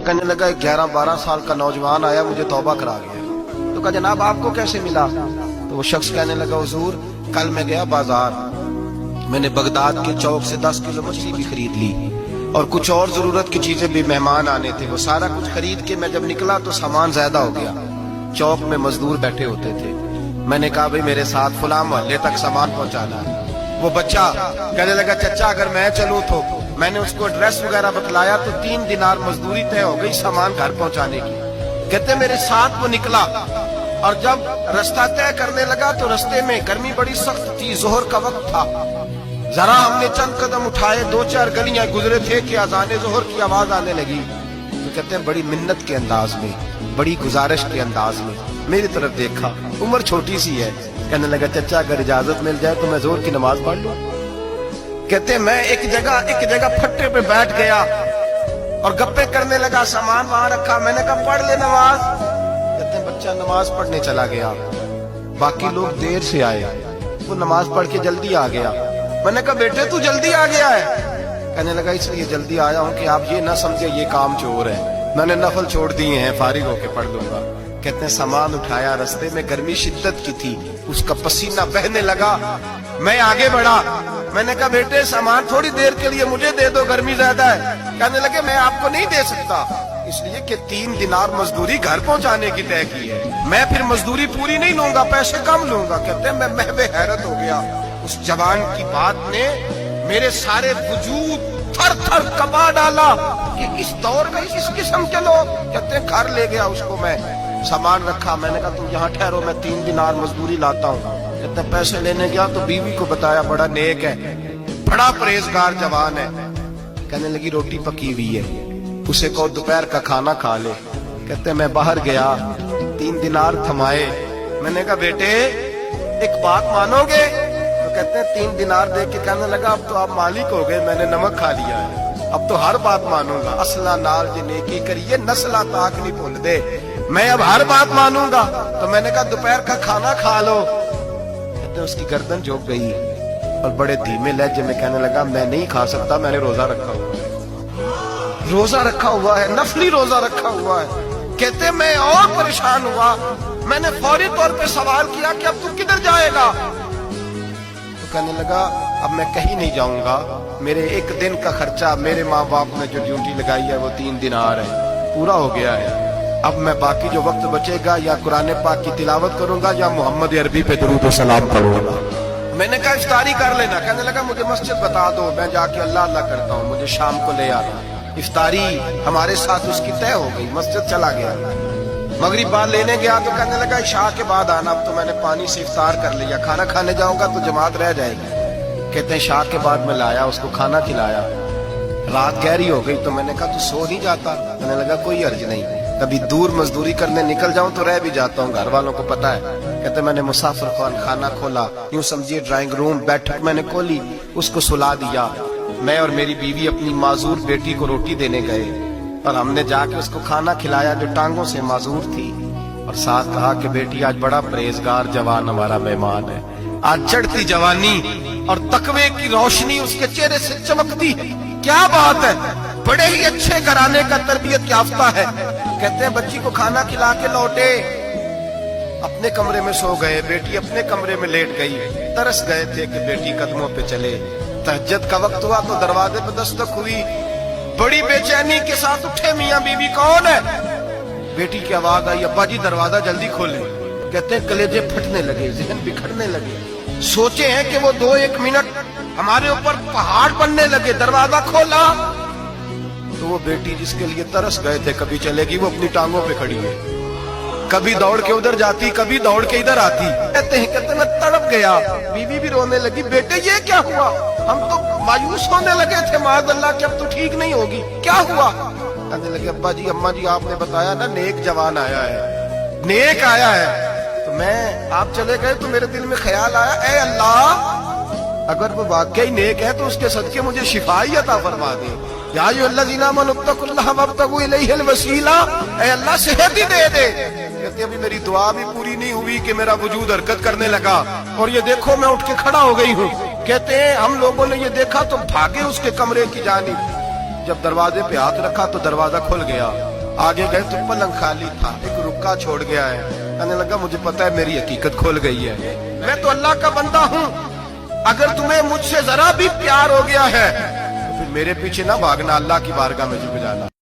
कहने लगा 11-12 साल का नौजवान आया, मुझे तौबा करा गया। तो कहा जनाब आपको कैसे मिला? तो वो शख्स कहने लगा हुजूर कल मैं गया बाजार, मैंने बगदाद के चौक से 10 किलो मछली भी खरीद ली और कुछ और जरूरत की चीजें भी, मेहमान आने थे, वो सारा कुछ खरीद के मैं जब निकला तो सामान ज्यादा हो गया। चौक में मजदूर बैठे होते थे, मैंने कहा भाई मेरे साथ फलां मोहल्ले तक सामान पहुंचाना है। वो बच्चा कहने लगा चचा अगर मैं चलूं तो, मैंने उसको एड्रेस वगैरह बतलाया तो 3 दिनार मजदूरी तय हो गई सामान घर पहुंचाने की। कहते मेरे साथ वो निकला और जब रास्ता तय करने लगा तो रास्ते में गर्मी बड़ी सख्त थी, जोहर का वक्त था। जरा हमने चंद कदम उठाए, 2-4 गलियां गुजरे थे कि अजाने जोहर की आवाज आने लगी। तो कहते हैं बड़ी मिन्नत के अंदाज में, बड़ी गुजारिश के अंदाज में मेरी तरफ देखा, उम्र छोटी सी है। कहने लगा चचा अगर इजाजत मिल जाए तो मैं जोहर की नमाज पढ़ लूं। कहते मैं एक जगह फट्टे पे बैठ गया और गप्पे करने लगा, सामान वहां रखा, मैंने कहा पढ़ ले नमाज। कहते बच्चा नमाज पढ़ने चला गया, बाकी लोग देर से आए, वो नमाज पढ़ के जल्दी आ गया। मैंने कहा बेटे तू जल्दी आ गया है? कहने लगा इसलिए जल्दी आया हूं कि आप ये ना समझे ये काम चोर है, मैंने नफल छोड़ दिए हैं, फारिग होके पढ़ लूंगा। कहते हैं सामान उठाया, रास्ते में गर्मी शिद्दत की थी, उसका पसीना बहने लगा, मैं आगे बढ़ा, मैंने कहा बेटे सामान थोड़ी देर के लिए मुझे दे दो, गर्मी ज्यादा है। कहने लगे मैं आपको नहीं दे सकता, इसलिए कि 3 दिनार मजदूरी घर पहुंचाने की तय की है, मैं फिर मजदूरी पूरी नहीं लूंगा, पैसे कम लूंगा। कहते हैं मैं महवे हैरत हो गया, उस जवान की बात ने मेरे सारे वजूद थर थर कपा डाला कि इस दौर में इस किस्म के लोग। कहते हैं घर ले गया उसको, मैं सामान रखा, मैंने कहा तुम यहाँ ठहरो, मैं 3 दिनार मजदूरी लाता हूँ। कहते हैं पैसे लेने गया तो बीवी को बताया, बड़ा नेक है, बड़ा परहेजगार जवान है। कहने लगी रोटी पकी हुई है, उसे कहो दोपहर का खाना खा ले। कहते मैं बाहर गया, 3 दिनार थमाए, मैंने कहा बेटे एक बात मानोगे? तो कहते हैं 3 दिनार दे के कहने लगा अब तो आप मालिक हो गए, मैंने नमक खा लिया है, अब तो हर बात मानूंगा, असला नाल जे नेकी करिए नस्ला ताक नहीं भूल दे, मैं अब हर बात मानूंगा। तो मैंने कहा दोपहर का खाना खा लो। कहते उसकी गर्दन झुक गई और बड़े धीमे लहजे में कहने लगा मैं नहीं खा सकता, मैंने रोजा रखा हुआ है, रोजा रखा हुआ है, नफली रोजा रखा हुआ है। कहते मैं और परेशान हुआ, मैंने फौरी तौर पे सवाल किया कि अब तू किधर जाएगा? तो कहने लगा अब मैं कहीं नहीं जाऊंगा, मेरे एक दिन का खर्चा मेरे माँ बाप ने जो ड्यूटी लगाई है वो 3 दिनार है, पूरा हो गया है। अब मैं बाकी जो वक्त बचेगा या कुरान पाक की तिलावत करूंगा या मोहम्मद अरबी पे दुरूद व सलाम पढ़ूंगा। मैंने कहा इफ्तारी कर लेना। कहने लगा मुझे मस्जिद बता दो, मैं जाके अल्लाह अल्लाह करता हूँ, मुझे शाम को ले आना। इफ्तारी हमारे साथ उसकी तय हो गई, मस्जिद चला गया। मगरिब बाद लेने गया तो कहने लगा इशा के बाद आना, अब तो मैंने पानी से इफ्तार कर लिया, खाना खाने जाऊंगा तो जमात रह जाएगी। कहते हैं इशा के बाद मैं लाया, उसको खाना खिलाया, रात गहरी हो गई तो मैंने कहा तू सो नहीं जाता? कहने लगा कोई अर्ज नहीं, कभी दूर मजदूरी करने निकल जाऊं तो रह भी जाता हूं, घर वालों को पता है। कहते मैंने मुसाफिर खान खाना खोला, यूं समझिए ड्राइंग रूम बैठक मैंने खोली, उसको सुला दिया। मैं और मेरी बीवी अपनी माजूर बेटी को रोटी देने गए और हमने जाके उसको खाना खिलाया जो टांगों से माजूर थी, और साथ कहा कि बेटी आज बड़ा परहेजगार जवान हमारा मेहमान है, आज चढ़ती जवानी और तकवे की रोशनी उसके चेहरे से चमकती है, क्या बात है, बड़े ही अच्छे घराने का तरबियत याफ्ता है। कहते हैं बच्ची को खाना खिला के लौटे, अपने कमरे में सो गए, बेटी अपने कमरे में लेट गई। तरस गए थे कि बेटी कदमों पे चले। तहज्जुद का वक्त हुआ तो दरवाजे पे दस्तक हुई, बड़ी बेचैनी के साथ उठे मियां बीवी, कौन है? बेटी की आवाज आई, अब्बा जी दरवाजा जल्दी खोले। कहते हैं कलेजे फटने लगे, जहन बिखरने लगे, सोचे हैं कि वो 2-1 मिनट हमारे ऊपर पहाड़ बनने लगे। दरवाजा खोला तो वो बेटी जिसके लिए तरस गए थे कभी चलेगी, वो अपनी टांगों पे खड़ी है, कभी दौड़ के उधर जाती, कभी दौड़ के इधर आती। कहते मैं तड़प गया, बीवी भी रोने लगी, बेटे ये क्या हुआ? हम तो मायूस होने लगे थे माज़अल्लाह कि अब तो ठीक नहीं होगी, क्या हुआ? कहने लगे अब्बा जी अम्मा जी आपने बताया ना नेक जवान आया है, नेक आया है, तो मैं आप चले गए तो मेरे दिल में ख्याल आया, ए अल्लाह अगर वो वाकई नेक है तो उसके सदके मुझे शिफाई अता फरमा दे। या अय्युहल्लज़ीना आमनू इत्तक़ुल्लाह वब्तगू इलैहिल वसीला, ऐ अल्लाह सेहत ही दे दे। कहते अभी मेरी दुआ भी पूरी नहीं हुई कि मेरा वजूद हरकत करने लगा और ये देखो मैं उठ के खड़ा हो गई हूँ। कहते हैं हम लोगों ने ये देखा तो भागे उसके कमरे की जानिब, जब दरवाजे पे हाथ रखा तो दरवाजा खुल गया। آگے گئے تو پلنگ خالی تھا، ایک رکا چھوڑ گیا ہے. کہنے لگا مجھے پتا ہے میری حقیقت کھول گئی ہے، میں تو اللہ کا بندہ ہوں. اگر تمہیں مجھ سے ذرا بھی پیار ہو گیا ہے تو پھر میرے پیچھے نہ بھاگنا، اللہ کی بارگاہ میں جھک جانا.